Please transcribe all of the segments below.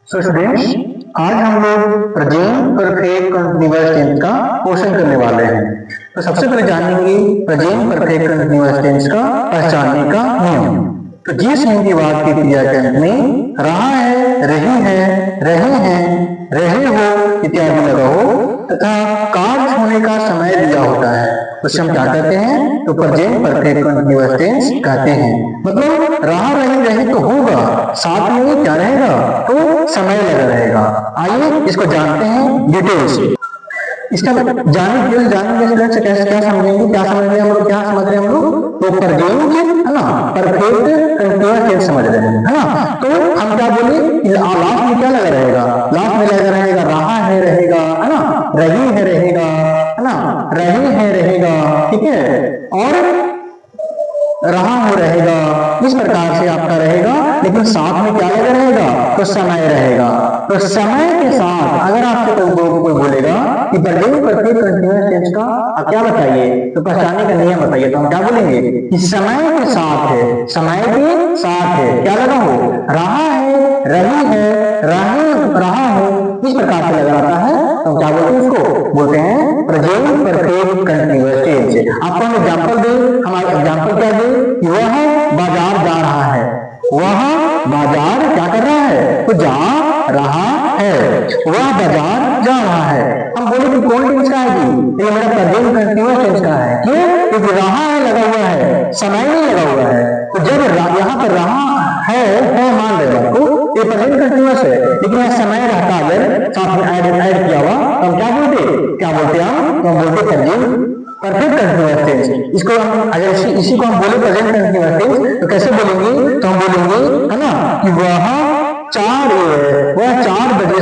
So students, आज हम लोग प्रेजेंट परफेक्ट कंटीन्यूअस टेंस का क्वेश्चन करने वाले हैं। तो सबसे पहले जानेंगे प्रेजेंट परफेक्ट कंटीन्यूअस टेंस का पहचानने का नियम। तो जिस हिंदी वाक्य की क्रिया के अंत में रहा है, रही है, रहे हैं, रहे हो इत्यादि लगा हो तथा कार्य होने का समय दिया होता है उसे हम क्या कहते हैं? तो प्रेजेंट परफेक्ट कंटीन्यूअस टेंस कहते हैं। मतलब रहा, रही, रहे तो होगा, साथ में क्या रहेगा? तो समय लगा रहेगा। आइए इसको जानते हैं डिटेल्स। इसका जानेंगे से कैसे क्या समझेंगे, क्या समझ रहे हैं हम लोग, क्या समझ रहे हैं हम लोग? तो प्रेजेंट है ना, परफेक्ट कंटीन्यूअस टेंस समझ रहे हैं, है ना। तो हम क्या बोले, लास्ट में क्या लगा रहेगा? लास्ट में लगा रहेगा रहा है, रहेगा, है ना, रही है, रहेगा, है ना, रहे हैं, रहेगा, ठीक है, और रहा हो रहेगा। इस प्रकार से आपका रहेगा, लेकिन साथ में क्या लगा रहेगा? तो समय रहेगा। तो समय के साथ अगर आपसे कोई बोलेगा कि प्रेजेंट परफेक्ट कंटीन्यूअस टेंस का आप क्या बताइए, तो पहचानने का नियम बताइए, तो हम क्या बोलेंगे कि समय के साथ है, समय के साथ है, क्या लगा हो? रहा है, रही है, रहा है, इस प्रकार से लगा रहता है, तो हम क्या बोलते हैं? उसको बोलते हैं प्रेजेंट परफेक्ट कंटीन्यूअस टेंस। आपको हम एग्जांपल दे, हमारा एग्जांपल क्या दे? वह बाजार जा रहा है, वह बाजार क्या कर रहा है? तो जा रहा है, वह बाजार जा रहा है। हम बोले कि कौन टेंस का है जी? ये मेरा प्रेजेंट कंटीन्यूअस टेंस का है। क्यों? क्योंकि रहा है लगा हुआ है, समय नहीं लगा हुआ है। तो जब यहाँ पर रहा है मान रहे हो तो ये प्रेजेंट कंटीन्यूअस है, लेकिन यह समय रहता अगर साथ में ऐड किया हुआ तो हम क्या बोलते हम? तो हम बोलते प्रेजेंट परफेक्ट कंटीन्यूअस टेंस। इसको हम अगर इसी को हम बोले प्रेजेंट कंटीन्यूअस टेंस तो कैसे बोलेंगे? तो हम बोलेंगे, है ना, कि वह 4 बजे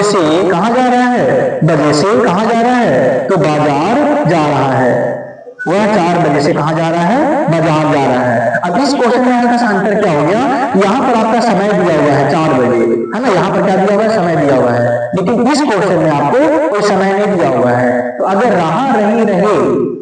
से कहाँ जा रहा है? बजे से कहाँ जा रहा है? तो बाजार जा रहा है। वह 4 बजे से कहाँ जा रहा है? बाजार जा रहा है। अब इस क्वेश्चन में हल्का सा अंतर क्या हो गया? यहाँ पर आपका समय दिया हुआ है 4 बजे, है ना, यहाँ पर क्या दिया हुआ है? समय दिया हुआ है, लेकिन इस क्वेश्चन में आपको कोई समय नहीं दिया हुआ है। तो अगर रहा, रही, रहे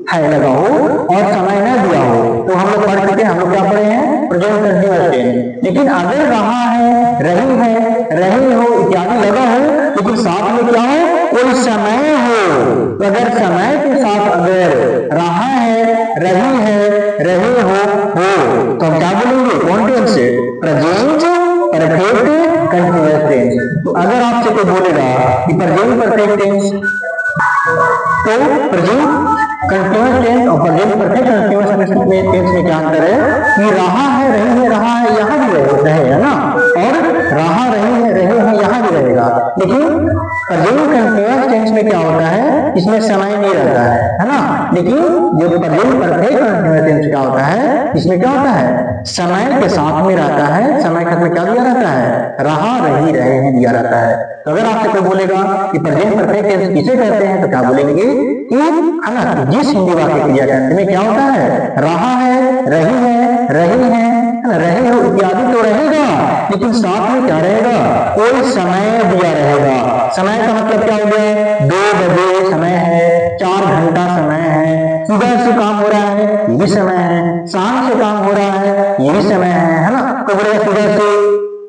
है लगा हो और समय न दिया हो तो हम लोग पढ़ चुके हैं, हम लोग क्या पढ़े हैं? Present continuous tense. लेकिन अगर रहा है, रही है, रहे हो इत्यादि लगा हो, लेकिन साथ में क्या हो? कोई समय हो, तो अगर समय के साथ अगर रहा है, रही है, रहे हो तो हम क्या बोलेंगे? कौन टेंस से? Present perfect continuous tense. तो अगर आपसे कोई बोलेगा कि प्रेजेंट परफेक्ट टेंस, तो प्रेजेंट कंटीन्यूअस टेंस और प्रेजेंट परफेक्ट कंटीन्यूअस टेंस में क्या अंतर है? कि रहा है, रही है, रहा है यहाँ भी रहेगा ना, और रहा, रही है, रहे हैं यहाँ भी रहेगा। लेकिन प्रेजेंट कंटीन्यूअस टेंस में क्या होता है? इसमें समय नहीं रहता है ना। लेकिन जो प्रेजेंट परफेक्ट कंटीन्यूअस टेंस क्या होता है? इसमें क्या होता है? समय के साथ में रहता है, समय के साथ में क्या दिया रहता है? रहा, रही, रहे हैं दिया रहता है। तो अगर आपसे कोई बोलेगा कि प्रेजेंट परफेक्ट टेंस किसे कहते हैं, तो क्या बोलेंगे कि, है ना, जिस हिंदी वाक्य क्रिया के अंत में क्या होता है? रहा है, रही है, रहे हैं, रहे हो इत्यादि तो रहेगा, लेकिन साथ में क्या रहेगा? कोई समय दिया रहेगा। समय का मतलब क्या हो गया? 2 बजे समय है, 4 घंटा समय है, सुबह से काम हो रहा है ये भी समय है, शाम से काम हो रहा है ये भी समय है ना। तो बोलेगा सुबह से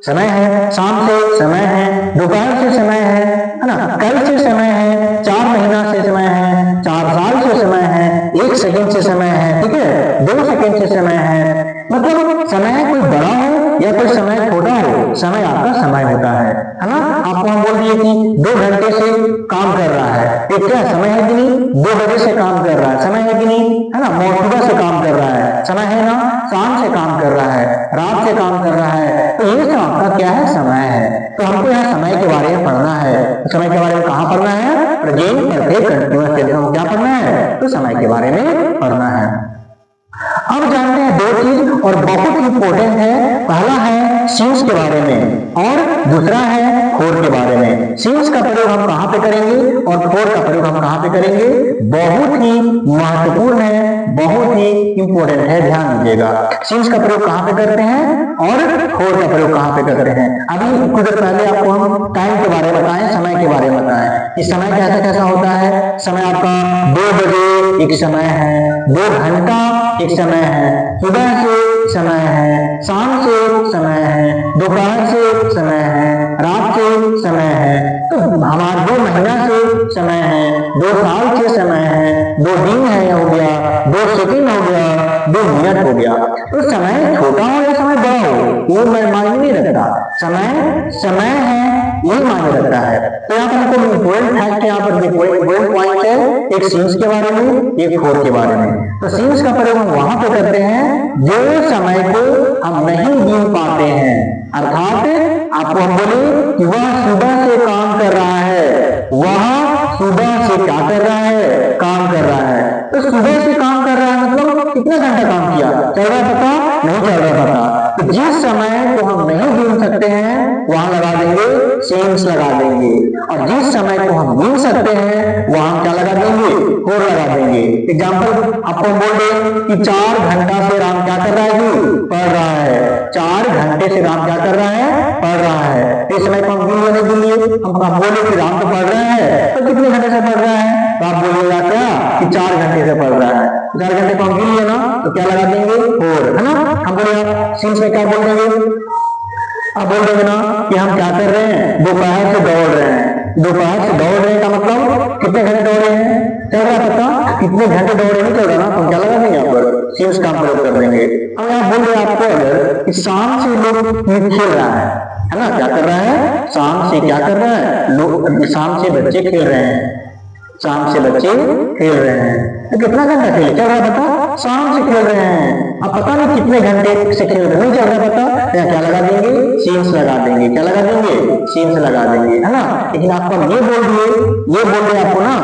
समय है, शाम से समय है, दोपहर से समय है ना, कल से समय है, 4 महीना से समय है, 4 साल से समय है, 1 सेकंड से समय है, ठीक है, 2 सेकंड से समय है। मतलब समय कोई बड़ा हो या कोई समय छोटा हो, समय आपका समय होता है ना। आपको हम बोल दिए कि 2 घंटे से काम कर रहा है, ये क्या समय है कि नहीं? 2 बजे से काम कर रहा है, समय है कि नहीं? है ना, सुबह से काम कर रहा है, समय है ना, शाम से काम कर रहा है, रात से काम कर रहा है, तो ये सब आपका क्या है? समय है। तो हमको यहाँ समय के बारे में पढ़ना है। तो समय के बारे में कहाँ पढ़ना है? प्रेजेंट परफेक्ट कंटीन्यूअस टेंस में क्या पढ़ना है? तो समय के बारे में पढ़ना है। अब जानते हैं 2 चीज और बहुत इंपॉर्टेंट है। पहला है सीन्स के बारे में और दूसरा है फोर के बारे में। सीन्स का प्रयोग हम कहाँ पे करेंगे और फोर का प्रयोग हम कहाँ पे करेंगे? बहुत ही महत्वपूर्ण है, बहुत ही इंपॉर्टेंट है, ध्यान दीजिएगा। सीन्स का प्रयोग कहाँ पे करते हैं और फोर का प्रयोग कहाँ पे करते हैं। अभी कुछ देर पहले आपको हम टाइम के बारे में बताएं, समय के बारे में बताएं। इस समय कैसा कैसा होता है? समय आपका 2 बजे एक समय है, 2 घंटा एक समय है, सुबह से समय है, शाम से समय है, दोपहर से समय है, रात के समय है, तो हमारा 2 महीना से समय है, 2 साल से समय है, 2 दिन है हो गया, 2 सेकंड हो गया, 2 मिनट हो गया। तो समय छोटा हो या समय बड़ा हो वो मायने नहीं रखता, समय समय है यही मायने रखता है। तो यहाँ पर हमको इम्पोर्टेंट फैक्ट यहाँ पर इम्पोर्टेंट पॉइंट है, एक सीन्स के बारे में, एक फोर के बारे में। तो सीन्स का प्रयोग हम वहां पे करते हैं जो समय को हम नहीं गिन पाते हैं, अर्थात आपको हम बोले कि वह सुबह से काम कर रहा है, वह सुबह से क्या कर रहा है, काम कर रहा है। तो सुबह से काम कर रहा है मतलब कितना घंटा काम किया, चल रहा पता नहीं चल रहा पता। तो जिस समय को हम नहीं गिन सकते हैं वहां लगा देंगे सीन्स लगा देंगे, और जिस समय को हम गिन सकते हैं वहां क्या लगा देंगे, फोर लगा देंगे। एग्जाम्पल आपको बोल रहे कि 4 घंटा से राम क्या कर रहा है, पढ़ रहा है। 4 घंटे से राम क्या कर रहा है, पढ़ रहा है। इस समय को हम गिन लेने के लिए हम बोले कि राम तो पढ़ रहा है, तो कितने घंटे से पढ़ रहा है, तो आप बोलिएगा क्या कि 4 घंटे से पढ़ रहा है। 4 घंटे को हम गिन लिए ना तो क्या लगा देंगे, फोर, है ना। हम बोलेगा सीन्स में क्या बोल देंगे, आप बोल देंगे ना कि हम क्या कर रहे हैं, दोपहर से दौड़ रहे हैं। दोपहर से दौड़ रहे हैं का मतलब कितने घंटे दौड़ रहे हैं, चल रहा पता कितने घंटे दौड़ रहे, नहीं चल रहा ना, तो हम क्या लगा देंगे यहाँ पर सीन्स का प्रयोग कर देंगे। अब यहाँ बोल रहे हैं आपको अगर कि शाम से लोग खेल रहा है ना, क्या कर रहा है, शाम से क्या कर रहा है, लोग शाम से बच्चे खेल रहे हैं, शाम से बच्चे खेल रहे हैं। तो कितना घंटा खेले, चल रहा पता, शाम से खेल रहे हैं। अब पता नहीं कितने घंटे से खेल रहे, नहीं चल रहा पता, क्या लगा देंगे, सीन्स लगा देंगे। क्या लगा देंगे, सीन्स लगा देंगे, है ना। लेकिन आपको ये बोल दिए, ये बोल रहे आपको ना,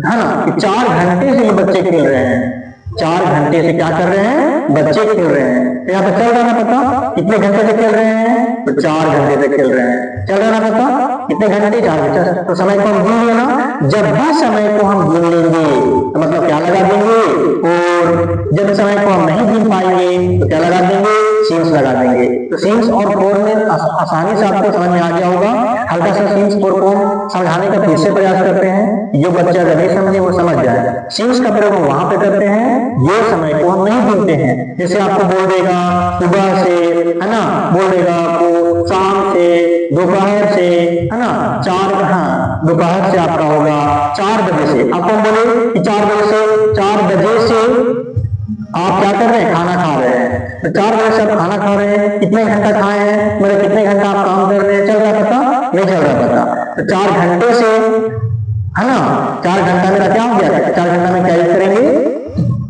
है ना, कि 4 घंटे से ये बच्चे खेल रहे हैं। 4 घंटे से क्या कर रहे हैं, बच्चे खेल रहे हैं। तो यहाँ पे चल रहा ना पता कितने घंटे से खेल रहे हैं, तो 4 घंटे से खेल रहे हैं। चल रहा ना पता कितने घंटे, 4 घंटे। तो समय को हम गिन लिए ना, जब भी समय को हम गिन लेंगे तो मतलब क्या लगा देंगे, और जब समय को हम नहीं गिन पाएंगे तो क्या लगा देंगे, सीन्स लगा देंगे। तो सीन्स और फोर में आसानी से आपको समझ में आ गया होगा। हल्का सा सीन्स फोर को समझाने का फिर से प्रयास करते हैं, जो बच्चा अगर नहीं समझे वो समझ जाए। सीन्स का प्रयोग हम वहां पे करते हैं जो समय को हम नहीं गिनते हैं। जैसे आपको बोल देगा सुबह से, है ना, बोल देगा आपको शाम से, दोपहर से, है ना, 4, हाँ दोपहर से आपका होगा 4 बजे से। आपको बोले कि 4 बजे से, 4 बजे से आप क्या कर रहे हैं, खाना खा रहे हैं। तो 4 बजे से आप खाना खा रहे हैं, कितने घंटा खाए हैं, मतलब कितने घंटा आप काम कर रहे हैं, चल रहा पता नहीं चल रहा पता। तो 4 घंटे से, है ना, 4 घंटा मेरा क्या हो गया, 4 घंटा में क्या यूज करेंगे,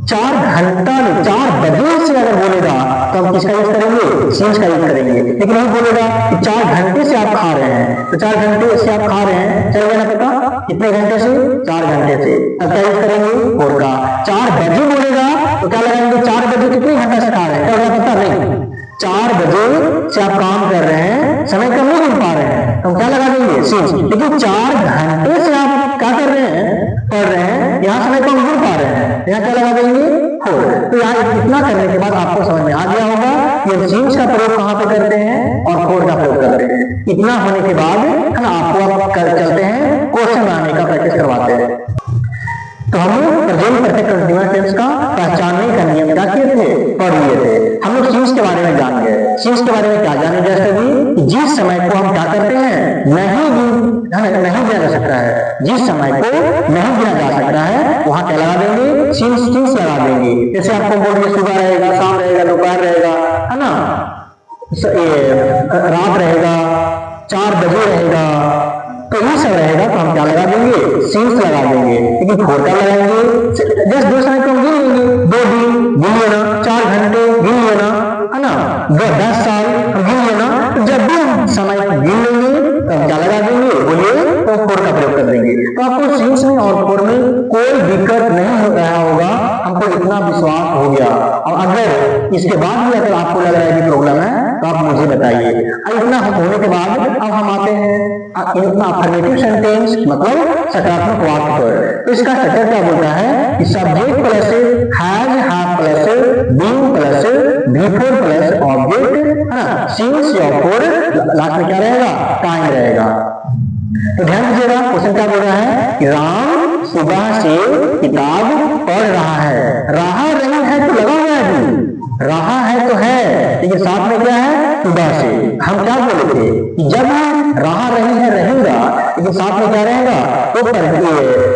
4 घंटा में 4 बजे से अगर बोलेगा तो हम किसका यूज करेंगे, सीन्स का यूज करेंगे। लेकिन नहीं बोलेगा कि 4 घंटे से आप खा रहे हैं, तो 4 घंटे से आप खा रहे हैं, चल गया ना पता कितने घंटे से, 4 घंटे से। अब क्या यूज करेंगे, फोर का। 4 बजे बोलेगा तो क्या लगाएंगे, 4 बजे कितने घंटे से खा रहे हैं, क्या पता नहीं, 4 बजे से आप काम कर रहे हैं, समय कम नहीं मिल पा रहे हैं, तो क्या लगा देंगे, सीन्स। लेकिन 4 घंटे से आप क्या कर रहे हैं, पढ़ रहे हैं, यहाँ समय कम मिल पा रहे हैं, यहाँ क्या लगा देंगे, फोर। तो यहाँ इतना करने के बाद आपको समझ में आ गया होगा कि सीन्स का प्रयोग कहाँ पे करते हैं और फोर का प्रयोग करते हैं। इतना होने के बाद, है ना, आपको चलते हैं क्वेश्चन बनाने का प्रैक्टिस करवाते हैं। तो हम लोग प्रेजेंट परफेक्ट कंटीन्यूअस टेंस का पहचानने का नियम क्या किए थे, पढ़ लिए थे। हम लोग सीन्स के बारे में जान गए। सीन्स के बारे में क्या जाने, जैसे कि जिस समय को हम क्या करते हैं, नहीं गिना जा सकता है, जिस समय को नहीं गिना जा सकता है वहां क्या लगा देंगे, सीन्स लगा देंगे। जैसे आपको बोलिए सुबह रहेगा, शाम रहेगा, दोपहर रहेगा, है ना, रात रहेगा, 4 बजे रहेगा, तो ये सब रहेगा तो हम क्या लगा देंगे, सीन्स लगा देंगे। लेकिन फोर का लगाएंगे, जस्ट 2 समय को गिन लेंगे, 2 दिन गिन लेना, 4 घंटे गिन लेना, है ना, 10 साल गिन लेना। तो जब भी हम समय गिन लेंगे तो हम क्या लगा देंगे, बोलिए, तो फोर का प्रयोग कर देंगे। तो आपको सीन्स में और फोर में कोई दिक्कत नहीं हो रहा होगा, हमको इतना विश्वास हो गया। और अगर इसके बाद भी अगर आपको लग रहा है कि प्रॉब्लम है तो आप मुझे बताइए। इतना होने के बाद अब हम आते हैं इतना अफर्मेटिव सेंटेंस, मतलब सकारात्मक वाक्य पर। तो इसका स्ट्रक्चर क्या बोलता है कि subject plus has, have plus being plus before plus object, है ना, सिंस या फॉर, लास्ट में क्या रहेगा, टाइम रहेगा। तो ध्यान दीजिएगा, क्वेश्चन क्या बोल रहा है कि राम सुबह से किताब पढ़ रहा है। रहा नहीं है तो लगा हुआ है, रहा है तो है, लेकिन साथ में क्या है, सुबह से। हम क्या बोले थे कि जब रहा, रही है, रहेगा, लेकिन साथ में क्या रहेगा, तो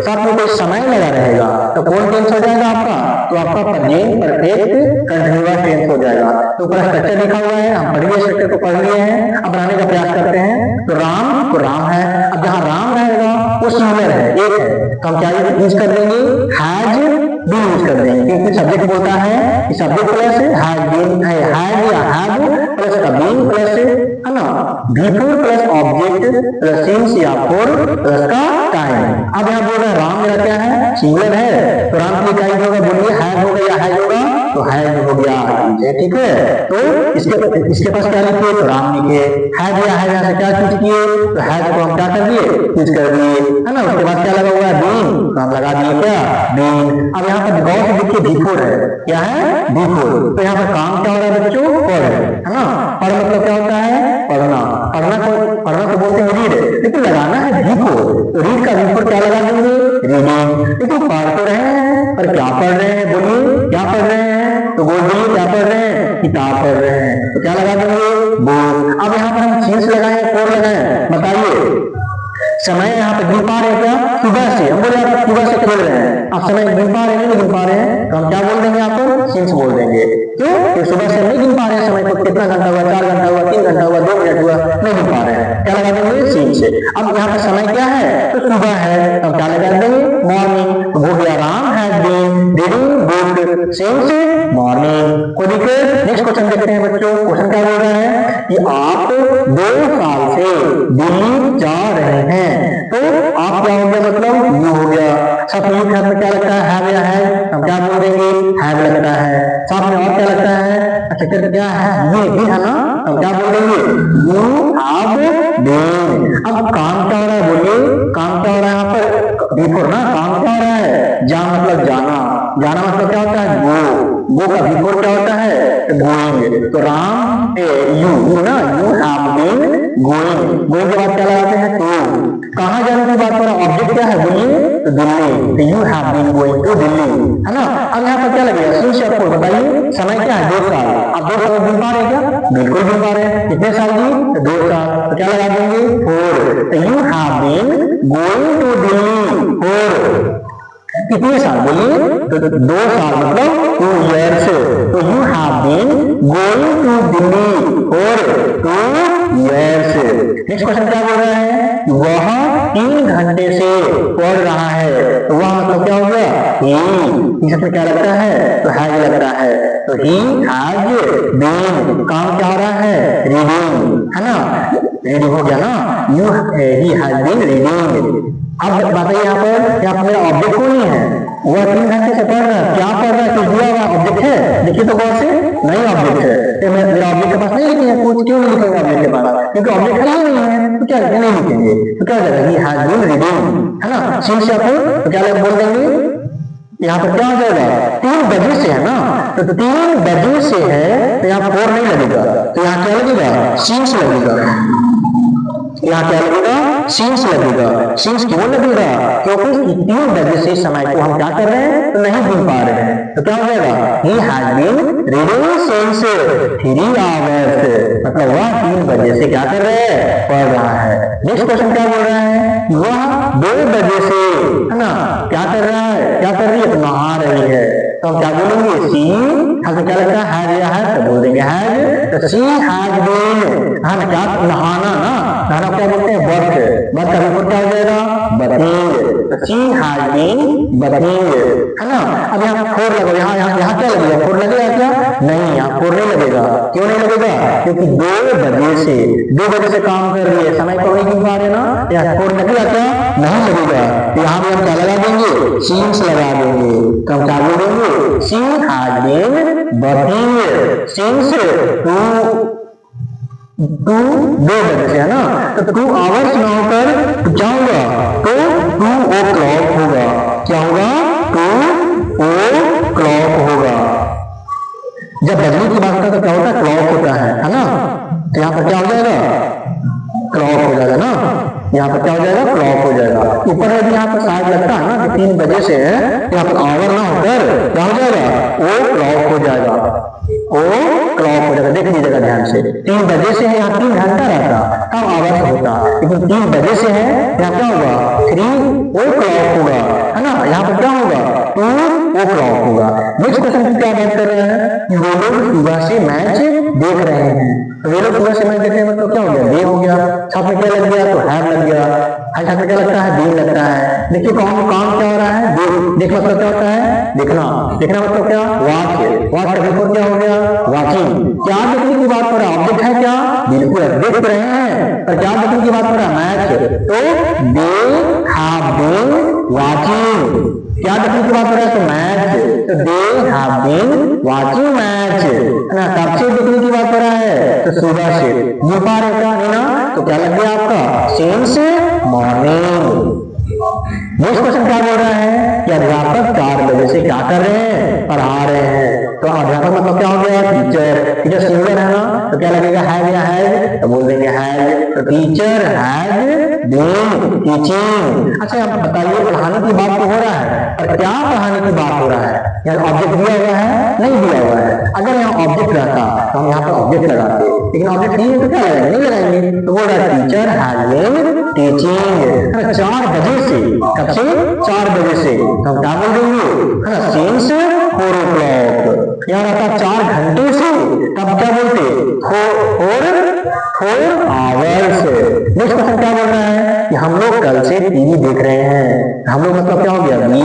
साथ में कोई समय लगा रहेगा, तो कौन टेंस हो जाएगा आपका, तो आपका प्रेजेंट परफेक्ट कंटिन्यूअस टेंस हो जाएगा। तो ऊपर स्ट्रक्चर लिखा हुआ है, हम पढ़ लिए, स्ट्रक्चर को पढ़ लिए हैं, अब बनाने का प्रयास करते हैं। तो राम है, अब जहां राम रहेगा वो सिंगुलर है, एक है, तो हम क्या यूज कर देंगे, हैज बीन यूज कर देंगे, क्योंकि सब्जेक्ट बोलता है कि सब्जेक्ट प्लस हैज बीन है, हैज या हैव प्लस का बीन प्लस है ना, before plus object plus since या फॉर प्लस का टाइम। अब यहाँ बोल रहे हैं राम मेरा क्या है, सिंगुलर है, तो राम की इकाई होगा, बोलिए हैज होगा या हैज होगा, तो हैज हो गया, ठीक है। तो इसके पास क्या लिखिए, तो राम लिखे, हैज या हैज से क्या चूज किए, तो हैज को हम क्या कर दिए, चूज कर दिए, है ना। उसके बाद क्या लगा हुआ है, बीन, तो हम लगा दिए क्या, बीन। अब यहाँ पर गौर से देखिए बिफोर है, क्या है, बिफोर, तो यहाँ पर काम क्या हो रहा है बच्चों, पढ़, है ना। पढ़ मतलब क्या होता है, पढ़ना, पढ़ना को बोलते हैं रीड, लेकिन लगाना है बिफोर, तो रीड का बिफोर क्या लगा देंगे, रीडिंग। लेकिन पढ़ तो रहे हैं, पर क्या पढ़ रहे हैं, बोलिए क्या पढ़ रहे हैं, तो बोल दिए क्या पढ़ रहे हैं, किताब पढ़ रहे हैं, तो क्या लगा देंगे, बुक। अब यहाँ पर हम चीज लगाए, फोर लगाए, बताइए समय यहाँ पे गिन पा रहे हैं क्या, सुबह से, हम बोले आप सुबह से खेल रहे हैं, आप समय गिन पा रहे हैं, नहीं गिन पा रहे हैं, तो हम क्या बोल देंगे, आपको सिंस बोल देंगे। क्यों, तो सुबह से नहीं गिन पा रहे हैं समय को, कितना घंटा हुआ, 4 घंटा हुआ, 3 घंटा हुआ, 2 मिनट हुआ, नहीं गिन पा रहे हैं, क्या लगा देंगे, सिंस। अब यहाँ पे समय क्या है, तो सुबह है, तो क्या लगा देंगे, मॉर्निंग, तो हो गया Ram has been reading book since morning. को दिखे, नेक्स्ट क्वेश्चन देखते हैं बच्चों। क्वेश्चन क्या बोल रहा है कि आप 2 साल से दिल्ली जा रहे हैं, तो आप क्या हो गया, मतलब यू हो गया। साथ में में क्या लगता है, हैव या है, हम क्या बोल देंगे, हैव लगता है। साथ में और क्या लगता है, अच्छा क्या है, ये भी है ना, हम क्या बोल देंगे, यू हैव बीन। अब काम क्या हो रहा है, बोलिए काम क्या हो रहा है, यहाँ पर बिफोर ना, काम क्या हो रहा है, जा मतलब जाना, जाना मतलब क्या होता है, गो का बिफोर क्या होता है, गोइंग। तो राम यू ना, you have been going, going के बाद क्या लगाते हैं, टू। कहाँ जाने की बात कर रहा है, ऑब्जेक्ट क्या है, बोलिए तो दिल्ली, तो you have been going to Delhi, है ना। अब यहाँ पर क्या लगेगा, सिंस या फॉर, बताइए समय क्या है, 2 साल। आप 2 साल गिन पा रहे हैं क्या, बिल्कुल गिन पा रहे हैं, कितने साल जी, तो 2 साल, तो क्या लगा देंगे, 4, तो you have been going to Delhi for कितने साल, बोलिए तो 2 साल मतलब 2 years, तो you have been going to Delhi for 2 years। Next question क्या बोल रहा है, वह 3 घंटे से पढ़ रहा है, तो वह मतलब क्या हो गया, ही, इसमें क्या लगता है, तो हैज लगता है, तो ही हैज बीन, काम क्या हो रहा है, रीडिंग, है ना, रीडिंग हो गया ना, ही हैज बीन रीडिंग। अब बताइए यहाँ पर मेरा ऑब्जेक्ट कौन ही है, वह 3 घंटे से पढ़ रहा है, क्या पढ़ रहा है, कुछ दिया हुआ ऑब्जेक्ट है, देखिए तो गौर से, नहीं ऑब्जेक्ट है, तो मेरा ऑब्जेक्ट के पास नहीं लिखेंगे, कुछ क्यों नहीं लिखेंगे ऑब्जेक्ट के पास, क्योंकि ऑब्जेक्ट है नहीं है, तो क्या नहीं लिखेंगे, तो क्या हो जाएगा, ही हैज बीन रीडिंग, है ना। सिंस या फिर तो क्या बोल देंगे, यहाँ पर क्या हो जाएगा, 3 बजे से है ना, तो 3 बजे से है, तो यहाँ 4 नहीं लगेगा, तो यहाँ क्या लगेगा, सिंस लगेगा, यहाँ क्या लगेगा, सिंस लगेगा। सिंस क्यों लगेगा, क्योंकि 3 बजे से समय को हम क्या कर रहे हैं, तो नहीं गिन पा रहे हैं, तो क्या हो जाएगा, he has been reading since 3 hours, मतलब वह 3 बजे से क्या कर रहे हैं, पढ़ रहा है। नेक्स्ट क्वेश्चन क्या बोल रहा है, वह 2 बजे से, है ना, क्या कर रहा है, क्या कर रही है, तो नहा रही है, तो हम क्या बोलेंगे, सी, हमें क्या लगता है, हैज या है, तो बोल देंगे हैज, तो सी हैज बीन, है ना, क्या नहाना ना, नहाना क्या बोलते हैं, बर्थ का बिफोर क्या हो जाएगा, बथिंग, तो सी हैज बीन बथिंग, है ना। अब यहाँ 4 लगेगा, यहाँ क्या लगेगा, 4 लगेगा क्या, नहीं, यहाँ 4 नहीं लगेगा, क्यों नहीं लगेगा, क्योंकि 2 बजे से काम कर रही है, समय को नहीं गिन पा रहे ना, यहाँ 4 लगेगा क्या, नहीं लगेगा, तो यहाँ भी हम क्या लगा देंगे, सिंस लगा देंगे, तो हम क्या बोल देंगे, सी हैज बीन बथिंग सिंस 2 बजे से, है ना, तो 2 आवर्स ना होकर क्या होगा, तो 2 o'clock होगा, क्या होगा, 2 o'clock होगा। जब बजने की बात करता तो क्या होता है, क्लॉक होता है ना, तो यहाँ पर क्या हो जाएगा, क्लॉक हो जाएगा ना, यहाँ पर क्या हो जाएगा, क्लॉक हो जाएगा। ऊपर यदि यहाँ पर शायद लगता है ना कि 3 बजे से है, यहाँ पर आवर ना होकर क्या हो जाएगा, ओ क्लॉक हो जाएगा, ओ क्लॉक हो जाएगा। देख लीजिएगा ध्यान से, 3 बजे से है, यहाँ 3 घंटा रहता, तब आवर्स होता, लेकिन 3 बजे से है, यहाँ क्या होगा 3 o'clock होगा, है ना। यहाँ पर क्या होगा 2 o'clock होगा। नेक्स्ट क्वेश्चन क्या बात कर रहे हैं, वो लोग सुबह से मैच देख रहे हैं। वे लोग सुबह से मैच देख रहे हैं मतलब क्या हो गया, डे हो गया, साथ में क्या लग गया, तो हैव लग गया, साथ में क्या लगता है, बीन लगता है। देखिए काम क्या हो रहा है, देख मतलब क्या होता है, देखना, देखना मतलब क्या, वॉच, वॉच का बिल्कुल क्या हो गया, वाचिंग। क्या देखने की बात हो रहा है, ऑब्जेक्ट है क्या, बिल्कुल देख रहे हैं, पर क्या देखने की बात हो रहा है, मैच, तो दे हैव बीन वाचिंग। क्या देखने की बात हो रहा है, तो मैच, तो they have been watching match, है ना। कब से देखने की बात हो रहा है, तो सुबह से, ये बार है ना, तो क्या लग गया आपका, सिंस मॉर्निंग। नेक्स्ट क्वेश्चन क्या बोल रहा है कि अध्यापक 4 बजे से क्या कर रहे हैं, पढ़ा रहे हैं। तो अध्यापक मतलब क्या हो गया, टीचर, टीचर सिंगुलर है ना, तो क्या लगेगा, हैव या हैज, तो बोल देंगे हैज, तो टीचर हैज बीन टीचिंग। अच्छा आप बताइए, पढ़ाने की बात तो हो रहा है, पर क्या पढ़ाने की बात हो रहा है, यहाँ ऑब्जेक्ट दिया हुआ है, नहीं दिया हुआ है। अगर यहाँ ऑब्जेक्ट रहता तो हम यहाँ पर ऑब्जेक्ट लगाते, लेकिन ऑब्जेक्ट नहीं है तो क्या लगाएंगे, नहीं लगाएंगे, तो बोल रहा है टीचर हैज बीन टीचिंग 4 बजे से, कब से 4 बजे से, तो हम क्या बोल देंगे, है ना, सिंस 4 o'clock। यहाँ रहता 4 घंटे से, तब क्या बोलते, 4 आवर्स। नेक्स्ट क्वेश्चन क्या बोल रहा है कि हम लोग कल से टीवी देख रहे हैं। हम लोग मतलब क्या हो गया, वी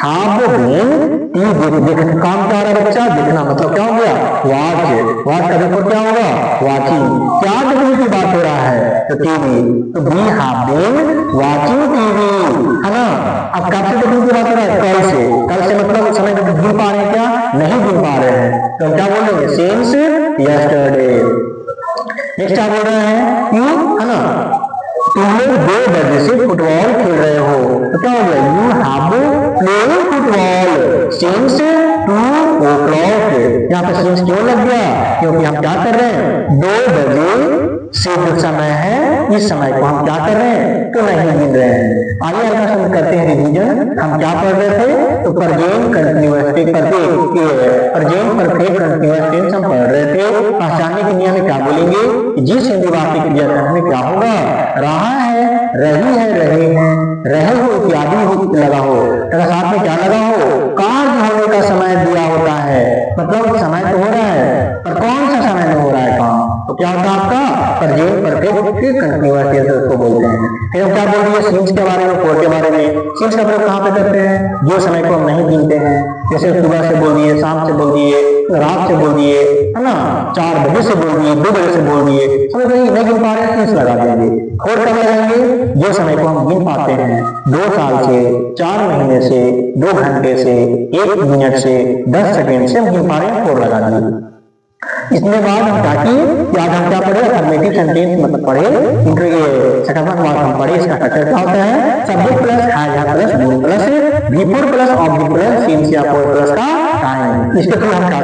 हैव बीन टीवी देख, काम क्या हो रहा है बच्चा, देखना, मतलब क्या हो गया, वॉच, वॉच का बिल्कुल क्या होगा, वाचिंग। क्या देखने की बात हो रहा है, तो टीवी, तो we have been watching TV, है ना। अब कब से देखने की बात हो रहा है, कल से, कल से मतलब समय गिन पा रहे हैं क्या, नहीं गिन पा रहे हैं, तो क्या बोलेंगे, सिंस यस्टरडे। नेक्स्ट क्या बोल रहे हैं कि, है ना, तुम लोग 2 बजे से फुटबॉल खेल रहे हो, तो क्या हो गया, you have playing football since 2 o'clock। यहाँ पे सिंस क्यों लग गया, क्योंकि हम क्या कर रहे हैं, 2 बजे से जो समय है, इस समय को हम क्या कर रहे हैं, तो नहीं गिन रहे हैं। आइए हल्का सा करते हैं रिवीजन। हम क्या पढ़ रहे थे, तो present continuous present perfect continuous tense हम पढ़ रहे थे। पहचानने के नियम में क्या बोलेंगे, जिस हिंदी वाक्य क्रिया करने में क्या होगा, रहा है, रही है, रहे हैं, रहे हो इत्यादि हो लगा हो, तथा साथ में क्या लगा हो, कार्य होने का समय दिया होता है, मतलब समय तो हो रहा है, पर कौन सा समय में हो रहा है काम, तो क्या होता है आपका प्रेजेंट परफेक्ट कंटीन्यूअस टेंस उसको बोलते हैं। फिर हम क्या बोल दिए, सिंस के बारे में, फोर के बारे में। सिंस का प्रयोग कहाँ पे करते हैं, जो समय को हम नहीं गिनते हैं, जैसे सुबह से बोल दिए, शाम से बोल दिए, रात से बोल दिए, है ना, 4 बजे से बोल दिए, 2 बजे से बोल दिए, समझ गए, नहीं गिन पा रहे हैं, सिंस लगा देंगे। फोर कब लगाएंगे, जो समय को हम गिन पाते हैं, 2 साल से, 4 महीने से, 2 घंटे से, 1 मिनट से, 10 सेकेंड से हम गिन पा रहे हैं, फोर लगा दिए। इसके बाद हम क्या किए, आज हम क्या पढ़े, अफर्मेटिव सेंटेंस मतलब पढ़े, इनको ये सेकंड वाला हम पढ़े। इसका स्ट्रक्चर क्या होता है, subject plus has plus been plus before plus object plus since या फोर प्लस का टाइम। इसके थ्रू हम क्या